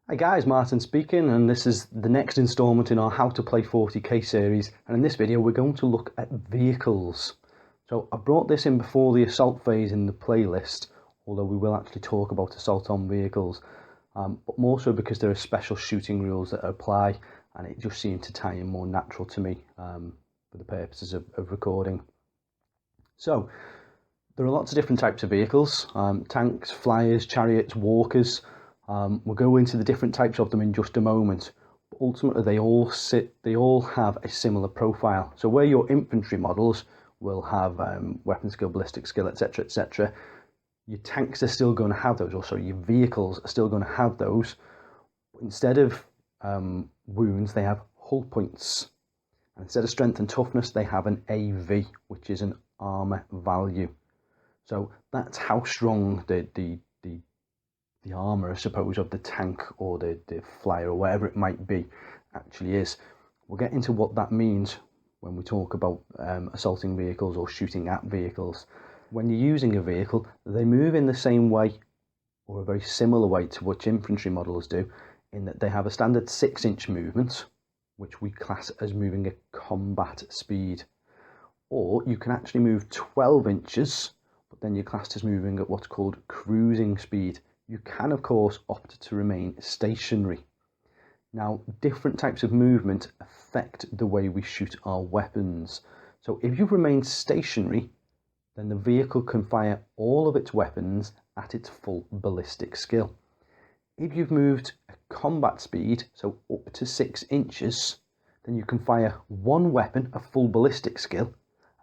Hi guys, Martin speaking, and this is the next instalment in our How to Play 40k series, and in this video we're going to look at vehicles. So I brought this in before the assault phase in the playlist, although we will actually talk about assault on vehicles, but more so because there are special shooting rules that apply, and it just seemed to tie in more natural to me for the purposes of recording. So there are lots of different types of vehicles, tanks, flyers, chariots, walkers. We'll go into the different types of them in just a moment. But ultimately, they all have a similar profile. So where your infantry models will have weapon skill, ballistic skill, etc., etc., your tanks are still going to have those. Also, your vehicles are still going to have those. But instead of wounds, they have hull points. And instead of strength and toughness, they have an AV, which is an armor value. So that's how strong the armor, I suppose, of the tank or the flyer or whatever it might be actually is. We'll get into what that means when we talk about assaulting vehicles or shooting at vehicles. When you're using a vehicle, they move in the same way or a very similar way to what infantry models do, in that they have a standard 6-inch movement, which we class as moving at combat speed. Or you can actually move 12 inches, but then you're classed as moving at what's called cruising speed. You can, of course, opt to remain stationary. Now, different types of movement affect the way we shoot our weapons. So if you remain stationary, then the vehicle can fire all of its weapons at its full ballistic skill. If you've moved at combat speed, so up to 6 inches, then you can fire one weapon at full ballistic skill,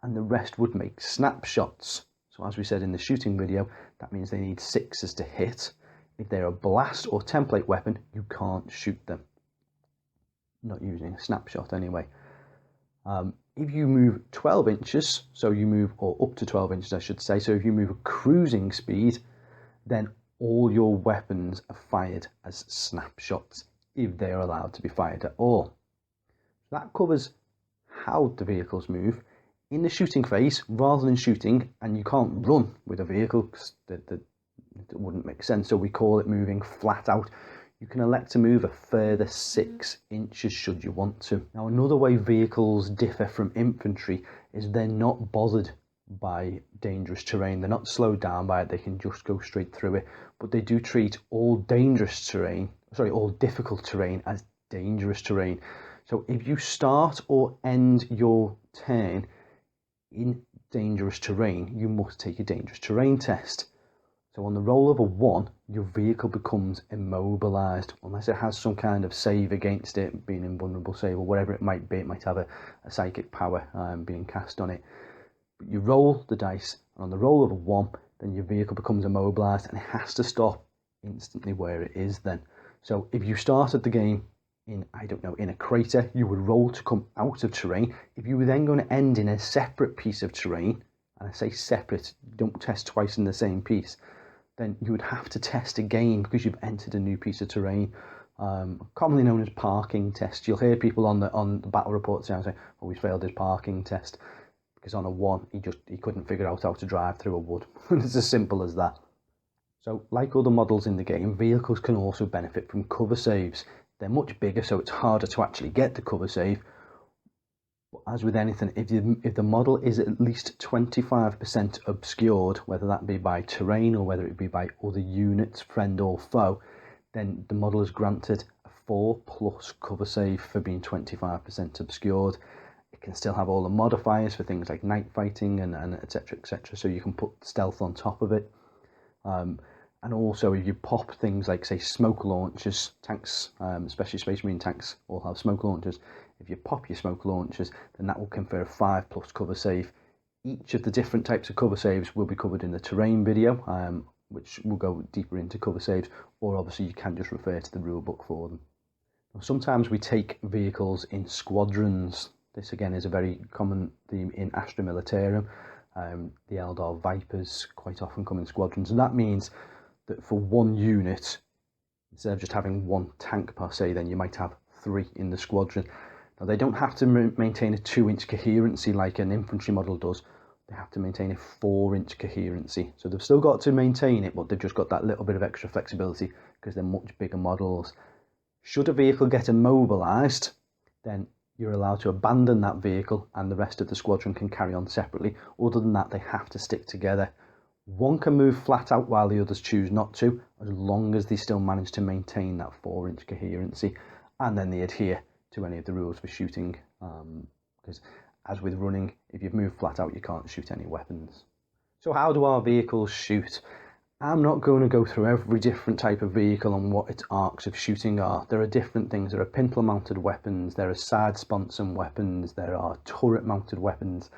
and the rest would make snapshots. So as we said in the shooting video, that means they need 6s to hit. If they're a blast or template weapon, you can't shoot them. Not using a snapshot anyway. If you move 12 inches, so you move, or up to 12 inches I should say, so if you move at cruising speed, then all your weapons are fired as snapshots, if they are allowed to be fired at all. That covers how the vehicles move. In the shooting phase, rather than shooting, and you can't run with a vehicle because it wouldn't make sense, so we call it moving flat out. You can elect to move a further 6 inches should you want to. Now, another way vehicles differ from infantry is they're not bothered by dangerous terrain. They're not slowed down by it, they can just go straight through it, but they do treat all difficult terrain as dangerous terrain. So if you start or end your turn in dangerous terrain, you must take a dangerous terrain test. So on the roll of a 1, your vehicle becomes immobilized unless it has some kind of save against it, being invulnerable save or whatever it might be. It might have a psychic power being cast on it. But you roll the dice, and on the roll of a 1, then your vehicle becomes immobilized and it has to stop instantly where it is then. So if you started the game in a crater, you would roll to come out of terrain. If you were then going to end in a separate piece of terrain, and I say separate, don't test twice in the same piece, then you would have to test again because you've entered a new piece of terrain, commonly known as parking test. You'll hear people on the battle reports now say, "Oh, we failed his parking test," because on a 1 he couldn't figure out how to drive through a wood. It's as simple as that. So, like other models in the game, vehicles can also benefit from cover saves. They're much bigger, so it's harder to actually get the cover save. But as with anything, if the model is at least 25% obscured, whether that be by terrain or whether it be by other units, friend or foe, then the model is granted a 4+ cover save for being 25% obscured. It can still have all the modifiers for things like night fighting and etc, etc, so you can put stealth on top of it. And also, if you pop things like, say, smoke launchers, tanks, especially Space Marine tanks, all have smoke launchers. If you pop your smoke launchers, then that will confer a 5+ cover save. Each of the different types of cover saves will be covered in the terrain video, which will go deeper into cover saves, or obviously you can just refer to the rulebook for them. Now, sometimes we take vehicles in squadrons. This again is a very common theme in Astra Militarum. The Eldar Vipers quite often come in squadrons, and that means that for one unit, instead of just having one tank per se, then you might have 3 in the squadron. Now, they don't have to maintain a 2-inch coherency like an infantry model does. They have to maintain a 4-inch coherency. So they've still got to maintain it, but they've just got that little bit of extra flexibility because they're much bigger models. Should a vehicle get immobilised, then you're allowed to abandon that vehicle and the rest of the squadron can carry on separately. Other than that, they have to stick together. One can move flat out while the others choose not to, as long as they still manage to maintain that 4-inch coherency, and then they adhere to any of the rules for shooting, because as with running, if you've moved flat out, you can't shoot any weapons. So how do our vehicles shoot? I'm not going to go through every different type of vehicle and what its arcs of shooting are. There are different things. There are pimple mounted weapons, there are side sponson weapons, there are turret mounted weapons.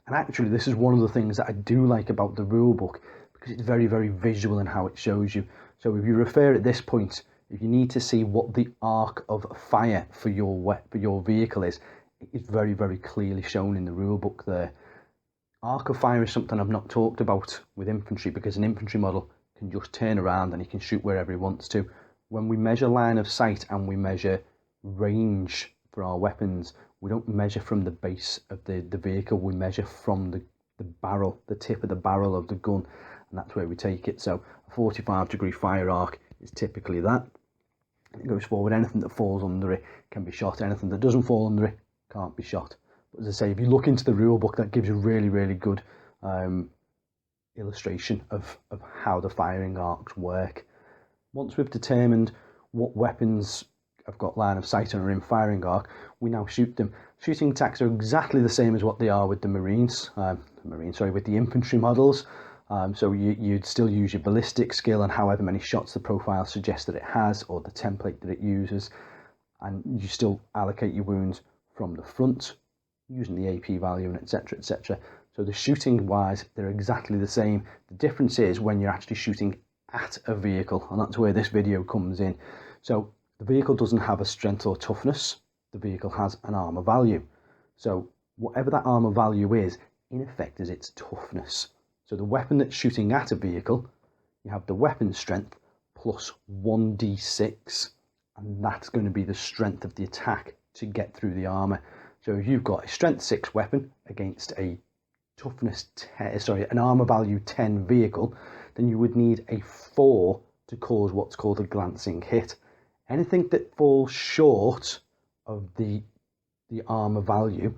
And actually this is one of the things that I do like about the rulebook, because it's very, very visual in how it shows you. So if you refer at this point, if you need to see what the arc of fire for your vehicle is, it's very, very clearly shown in the rulebook there. Arc of fire is something I've not talked about with infantry, because an infantry model can just turn around and he can shoot wherever he wants to. When we measure line of sight and we measure range for our weapons, we don't measure from the base of the vehicle, we measure from the barrel, the tip of the barrel of the gun, and that's where we take it. So a 45-degree fire arc is typically that. It goes forward, anything that falls under it can be shot, anything that doesn't fall under it can't be shot. But as I say, if you look into the rule book, that gives you really, really good illustration of how the firing arcs work. Once we've determined what weapons have got line of sight and are in firing arc, we now shoot them. Shooting attacks are exactly the same as what they are with the Marines, with the infantry models. So you'd still use your ballistic skill and however many shots the profile suggests that it has, or the template that it uses, and you still allocate your wounds from the front using the AP value, and etc, etc. So the shooting wise, they're exactly the same. The difference is when you're actually shooting at a vehicle, and that's where this video comes in. So the vehicle doesn't have a strength or toughness, the vehicle has an armor value. So whatever that armor value is, in effect, is its toughness. So the weapon that's shooting at a vehicle, you have the weapon strength plus 1d6, and that's going to be the strength of the attack to get through the armor. So if you've got a strength 6 weapon against a an armor value 10 vehicle, then you would need a 4 to cause what's called a glancing hit. Anything that falls short of the armor value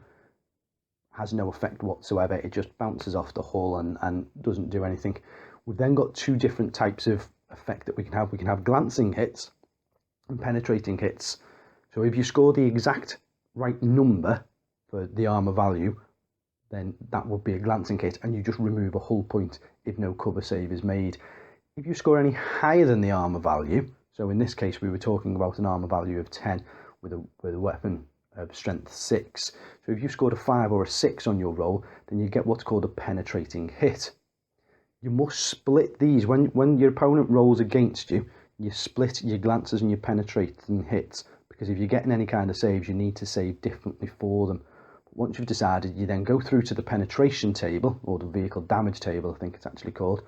has no effect whatsoever. It just bounces off the hull and doesn't do anything. We've then got two different types of effect that we can have. We can have glancing hits and penetrating hits. So if you score the exact right number for the armor value, then that would be a glancing hit, and you just remove a hull point if no cover save is made. If you score any higher than the armor value, so in this case we were talking about an armor value of 10 with a weapon of strength 6. So if you scored a 5 or a 6 on your roll, then you get what's called a penetrating hit. You must split these. When your opponent rolls against you, you split your glances and your penetrating hits, because if you're getting any kind of saves, you need to save differently for them. But once you've decided, you then go through to the penetration table, or the vehicle damage table, I think it's actually called,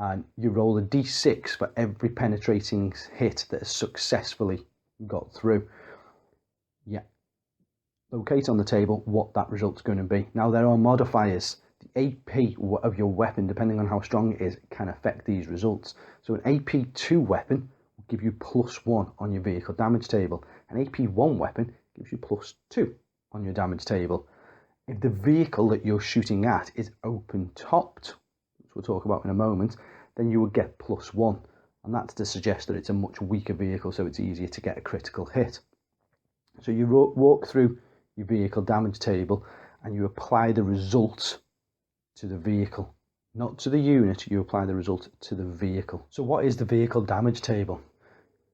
and you roll a d6 for every penetrating hit that has successfully got through. Yeah, locate on the table what that result's going to be. Now there are modifiers. The AP of your weapon, depending on how strong it is, can affect these results. So an AP2 weapon will give you +1 on your vehicle damage table. An AP1 weapon gives you +2 on your damage table. If the vehicle that you're shooting at is open topped, which we'll talk about in a moment, then you would get +1. And that's to suggest that it's a much weaker vehicle, so it's easier to get a critical hit. So you walk through your vehicle damage table and you apply the result to the vehicle, not to the unit. You apply the result to the vehicle. So what is the vehicle damage table?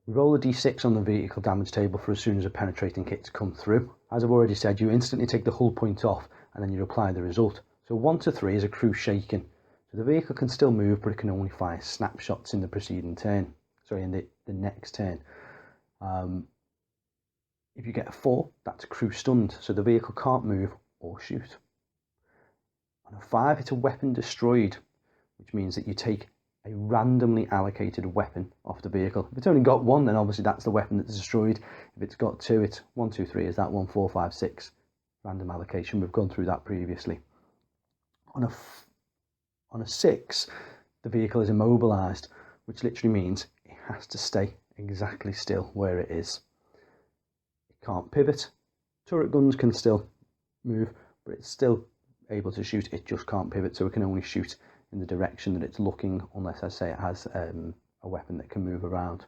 We roll a d6 on the vehicle damage table for as soon as a penetrating hits come through. As I've already said, you instantly take the hull point off and then you apply the result. So 1 to 3 is a crew shaken. So the vehicle can still move, but it can only fire snapshots in the preceding turn. Sorry, in the next turn. If you get a 4, that's a crew stunned, so the vehicle can't move or shoot. On a 5, it's a weapon destroyed, which means that you take a randomly allocated weapon off the vehicle. If it's only got 1, then obviously that's the weapon that's destroyed. If it's got 2, it's 1, 2, 3 is that 1, 4, 5, 6. Random allocation, we've gone through that previously. On a 6, the vehicle is immobilised, which literally means it has to stay exactly still where it is. can't pivot. Turret guns can still move, but it's still able to shoot. It just can't pivot, so it can only shoot in the direction that it's looking, unless I say it has a weapon that can move around.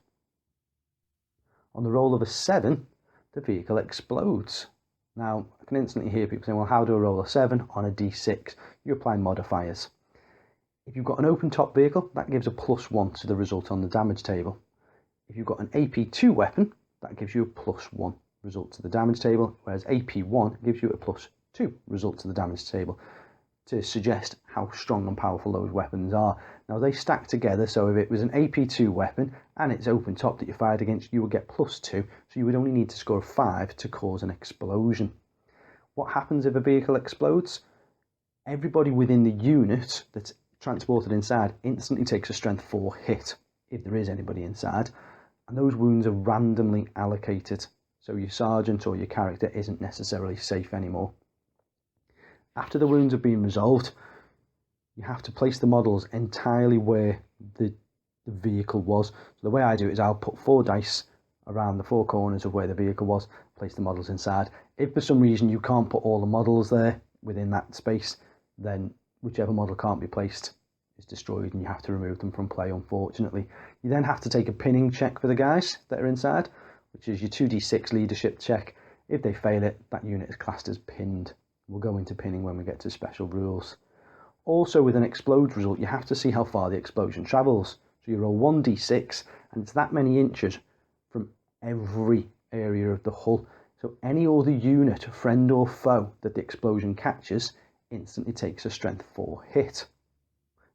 On the roll of a 7, the vehicle explodes. Now, I can instantly hear people saying, well, how do I roll a 7 on a d6? You apply modifiers. If you've got an open top vehicle, that gives a +1 to the result on the damage table. If you've got an AP2 weapon, that gives you a +1 result to the damage table, whereas AP1 gives you a +2 result to the damage table, to suggest how strong and powerful those weapons are. Now, they stack together, so if it was an AP2 weapon and it's open top that you fired against, you would get +2, so you would only need to score a 5 to cause an explosion. What happens if a vehicle explodes? Everybody within the unit that's transported inside instantly takes a strength 4 hit, if there is anybody inside, and those wounds are randomly allocated, so your sergeant or your character isn't necessarily safe anymore. After the wounds have been resolved, you have to place the models entirely where the vehicle was. So the way I do it is I'll put 4 dice around the 4 corners of where the vehicle was, place the models inside. If for some reason you can't put all the models there within that space, then whichever model can't be placed is destroyed and you have to remove them from play, unfortunately. You then have to take a pinning check for the guys that are inside, which is your 2d6 leadership check. If they fail it, that unit is classed as pinned. We'll go into pinning when we get to special rules. Also, with an explode result, you have to see how far the explosion travels. So you roll 1d6, and it's that many inches from every area of the hull. So any other unit, friend or foe, that the explosion catches instantly takes a strength 4 hit.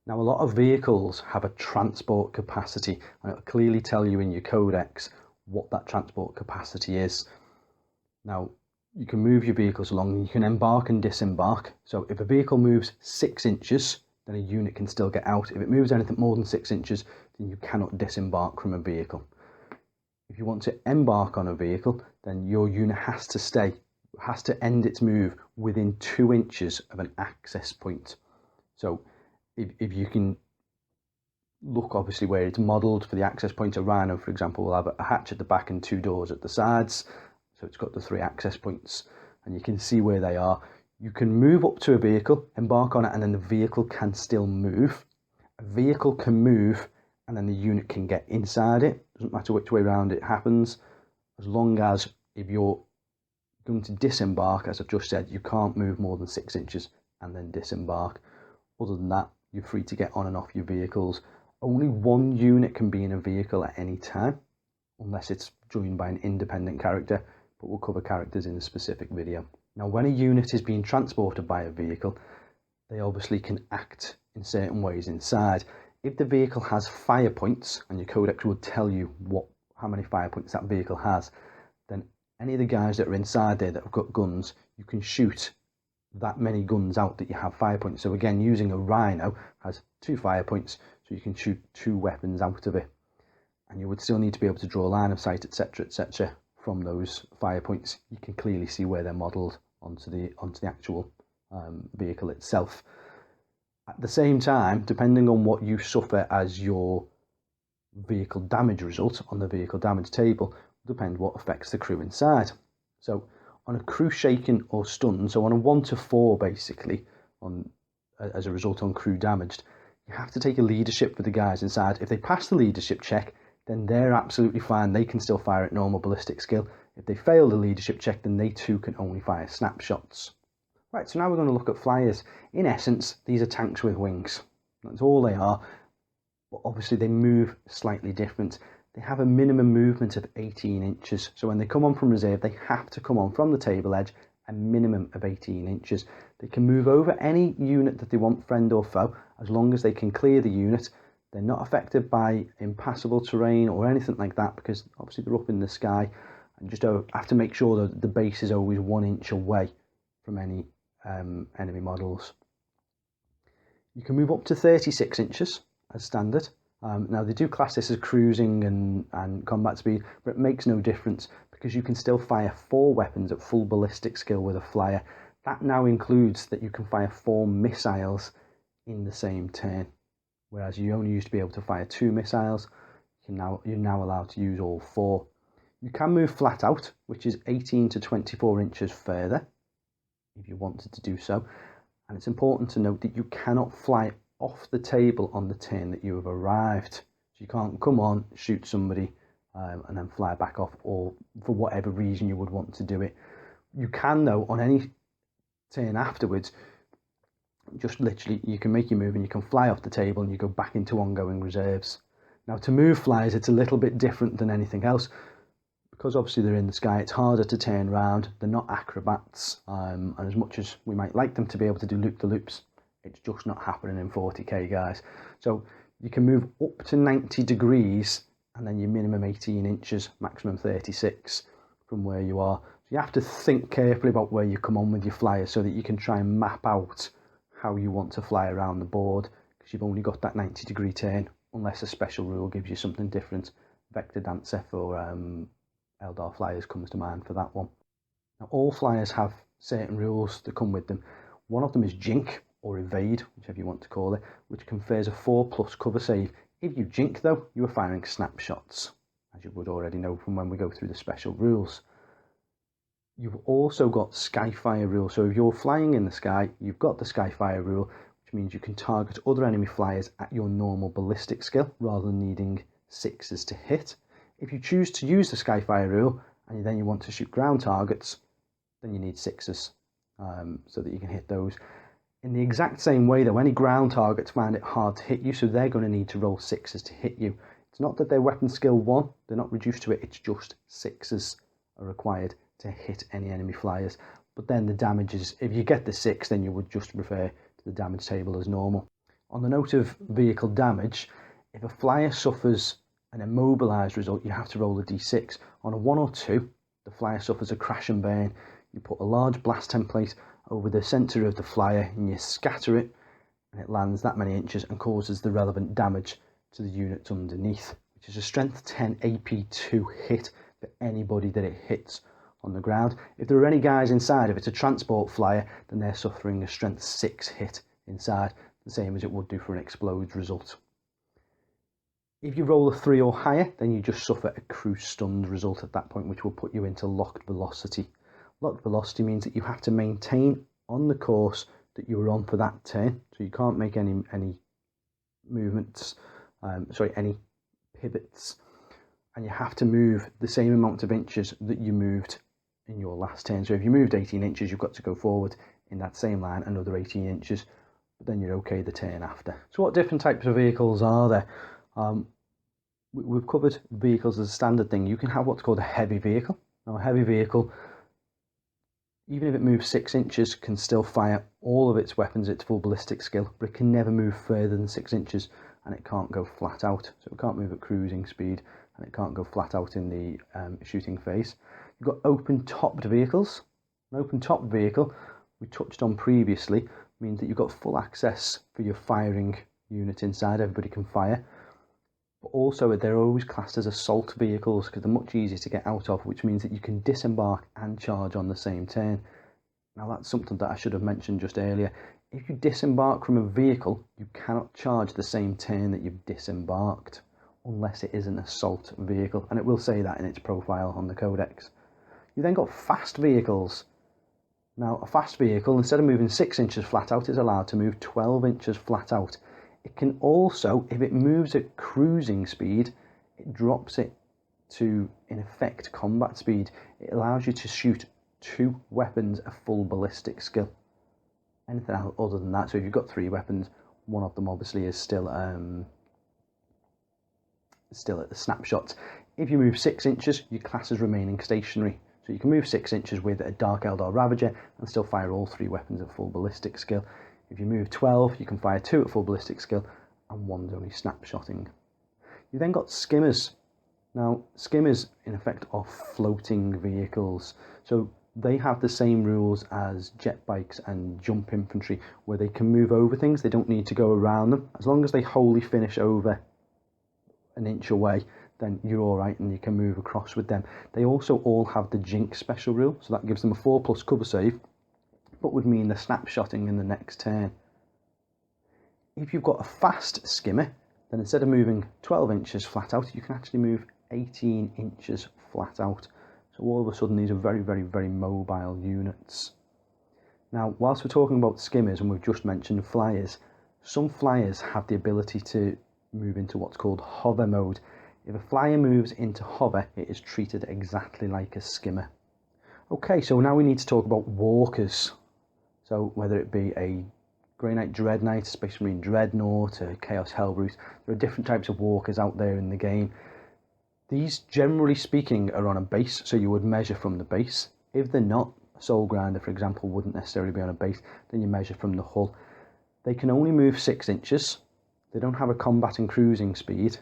Now, a lot of vehicles have a transport capacity, and it'll clearly tell you in your codex what that transport capacity is. Now, you can move your vehicles along and you can embark and disembark. So if a vehicle moves 6 inches, then a unit can still get out. If it moves anything more than 6 inches, then you cannot disembark from a vehicle. If you want to embark on a vehicle, then your unit has to end its move within 2 inches of an access point. So if you can look obviously where it's modelled for the access point, a Rhino, for example, will have a hatch at the back and 2 doors at the sides. So it's got the 3 access points and you can see where they are. You can move up to a vehicle, embark on it, and then the vehicle can still move. A vehicle can move and then the unit can get inside it. Doesn't matter which way around it happens, as long as if you're going to disembark, as I've just said, you can't move more than 6 inches and then disembark. Other than that, you're free to get on and off your vehicles. Only 1 unit can be in a vehicle at any time, unless it's joined by an independent character, but we'll cover characters in a specific video. Now, when a unit is being transported by a vehicle, they obviously can act in certain ways inside. If the vehicle has fire points, and your codex will tell you how many fire points that vehicle has, then any of the guys that are inside there that have got guns, you can shoot that many guns out that you have fire points. So again, using a Rhino has 2 fire points, so you can shoot 2 weapons out of it. And you would still need to be able to draw a line of sight, etc., etc. from those fire points. You can clearly see where they're modelled onto the actual vehicle itself. At the same time, depending on what you suffer as your vehicle damage result on the vehicle damage table, will depend what affects the crew inside. So on a crew shaken or stunned, so on a 1 to 4 basically, as a result on crew damaged, you have to take a leadership for the guys inside. If they pass the leadership check, then they're absolutely fine. They can still fire at normal ballistic skill. If they fail the leadership check, then they too can only fire snapshots. Right, so now we're going to look at flyers. In essence, these are tanks with wings. That's all they are, but obviously they move slightly different. They have a minimum movement of 18 inches. So when they come on from reserve, they have to come on from the table edge a minimum of 18 inches. They can move over any unit that they want, friend or foe, as long as they can clear the unit. They're not affected by impassable terrain or anything like that, because obviously they're up in the sky, and just have to make sure that the base is always 1 inch away from any enemy models. You can move up to 36 inches as standard. Now they do class this as cruising and combat speed, but it makes no difference because you can still fire 4 weapons at full ballistic skill with a flyer. That now includes that you can fire 4 missiles in the same turn, whereas you only used to be able to fire 2 missiles. You're now allowed to use all 4. You can move flat out, which is 18 to 24 inches further, if you wanted to do so. And it's important to note that you cannot fly off the table on the turn that you have arrived. So you can't come on, shoot somebody, and then fly back off, or for whatever reason you would want to do it. You can, though, on any turn afterwards, just literally, you can make your move and you can fly off the table and you go back into ongoing reserves. Now, to move flyers, it's a little bit different than anything else. Because obviously they're in the sky, it's harder to turn around. They're not acrobats, and as much as we might like them to be able to do loop-the-loops, it's just not happening in 40k, guys. So you can move up to 90 degrees, and then your minimum 18 inches, maximum 36 from where you are. So you have to think carefully about where you come on with your flyer so that you can try and map out how you want to fly around the board, because you've only got that 90-degree turn, unless a special rule gives you something different. Vector Dancer for Eldar flyers comes to mind for that one. Now, all flyers have certain rules that come with them. One of them is jink, or evade, whichever you want to call it, which confers a 4+ cover save. If you jink, though, you are firing snapshots, as you would already know from when we go through the special rules. You've also got Skyfire rule. So if you're flying in the sky, you've got the Skyfire rule, which means you can target other enemy flyers at your normal ballistic skill rather than needing 6s to hit. If you choose to use the Skyfire rule and then you want to shoot ground targets, then you need 6s so that you can hit those. In the exact same way, though, any ground targets find it hard to hit you, so they're going to need to roll 6s to hit you. It's not that they're weapon skill 1, they're not reduced to it, it's just 6s are required to hit any enemy flyers. But then the damage is, if you get the 6, then you would just refer to the damage table as normal. On the note of vehicle damage, if a flyer suffers an immobilized result, you have to roll a d6. On a 1 or 2, the flyer suffers a crash and burn. You put a large blast template over the center of the flyer and you scatter it, and it lands that many inches and causes the relevant damage to the units underneath, which is a strength 10 AP2 hit for anybody that it hits on the ground. If there are any guys inside, if it's a transport flyer, then they're suffering a strength 6 hit inside, the same as it would do for an explodes result. If you roll a 3 or higher, then you just suffer a crew stunned result at that point, which will put you into locked velocity. Locked velocity means that you have to maintain on the course that you were on for that turn, so you can't make any movements, any pivots, and you have to move the same amount of inches that you moved in your last turn. So if you moved 18 inches, you've got to go forward in that same line another 18 inches, but then you're okay the turn after. So what different types of vehicles are there? We've covered vehicles as a standard thing. You can have what's called a heavy vehicle. Now, a heavy vehicle, even if it moves 6 inches, can still fire all of its weapons at its full ballistic skill, but it can never move further than 6 inches, and it can't go flat out. So it can't move at cruising speed, and it can't go flat out in the shooting phase. You've got open-topped vehicles. An open-topped vehicle, we touched on previously, means that you've got full access for your firing unit inside. Everybody can fire. But also, they're always classed as assault vehicles because they're much easier to get out of, which means that you can disembark and charge on the same turn. Now, that's something that I should have mentioned just earlier. If you disembark from a vehicle, you cannot charge the same turn that you've disembarked, unless it is an assault vehicle, and it will say that in its profile on the codex. You then got fast vehicles. Now, a fast vehicle, instead of moving 6 inches flat out, is allowed to move 12 inches flat out. It can also, if it moves at cruising speed, it drops it to, in effect, combat speed. It allows you to shoot 2 weapons at full ballistic skill. Anything other than that, so if you've got 3 weapons, one of them obviously is still at the snapshot. If you move 6 inches, your class is remaining stationary. So you can move 6 inches with a Dark Eldar Ravager and still fire all 3 weapons at full ballistic skill. If you move 12, you can fire 2 at full ballistic skill and 1's only snapshotting. You then got skimmers. Now, skimmers, in effect, are floating vehicles. So they have the same rules as jet bikes and jump infantry, where they can move over things. They don't need to go around them. As long as they wholly finish over an inch away, then you're all right and you can move across with them. They also all have the Jink special rule, so that gives them a 4+ cover save, but would mean they're snapshotting in the next turn. If you've got a fast skimmer, then instead of moving 12 inches flat out, you can actually move 18 inches flat out. So all of a sudden these are very, very, very mobile units. Now, whilst we're talking about skimmers and we've just mentioned flyers, some flyers have the ability to move into what's called hover mode. If a flyer moves into hover, it is treated exactly like a skimmer. Okay, so now we need to talk about walkers. So whether it be a Grey Knight Dread Knight, Space Marine Dreadnought, a Chaos Hellbrute, there are different types of walkers out there in the game. These, generally speaking, are on a base, so you would measure from the base. If they're not, a Soul Grinder, for example, wouldn't necessarily be on a base, then you measure from the hull. They can only move 6 inches. They don't have a combat and cruising speed.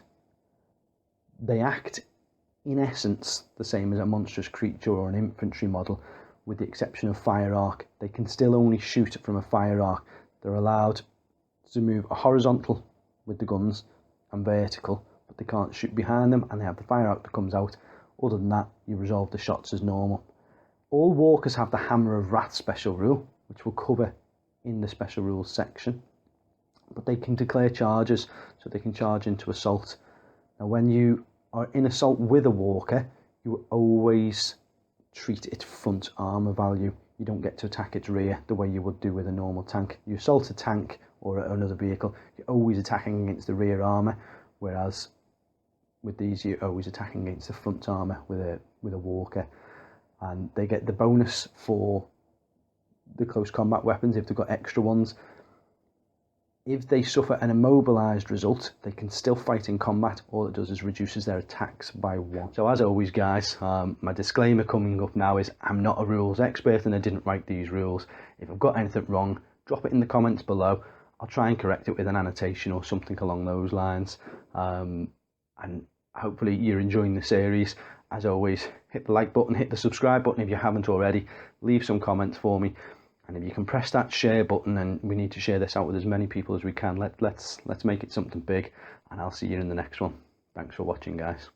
They act, in essence, the same as a monstrous creature or an infantry model, with the exception of fire arc. They can still only shoot from a fire arc. They're allowed to move a horizontal with the guns and vertical, but they can't shoot behind them, and they have the fire arc that comes out. Other than that, you resolve the shots as normal. All walkers have the Hammer of Wrath special rule, which we'll cover in the special rules section, but they can declare charges, so they can charge into assault. Now when you are in assault with a walker, you always treat its front armor value. You don't get to attack its rear the way you would do with a normal tank. You assault a tank or another vehicle, you're always attacking against the rear armor, whereas with these you're always attacking against the front armor with a walker. And they get the bonus for the close combat weapons if they've got extra ones. If they suffer an immobilized result, they can still fight in combat. All it does is reduces their attacks by 1. So as always, guys, my disclaimer coming up now is I'm not a rules expert and I didn't write these rules. If I've got anything wrong, drop it in the comments below. I'll try and correct it with an annotation or something along those lines. And hopefully you're enjoying the series. As always, hit the like button, hit the subscribe button if you haven't already. Leave some comments for me. And if you can press that share button, and we need to share this out with as many people as we can, let's make it something big, and I'll see you in the next one. Thanks for watching, guys.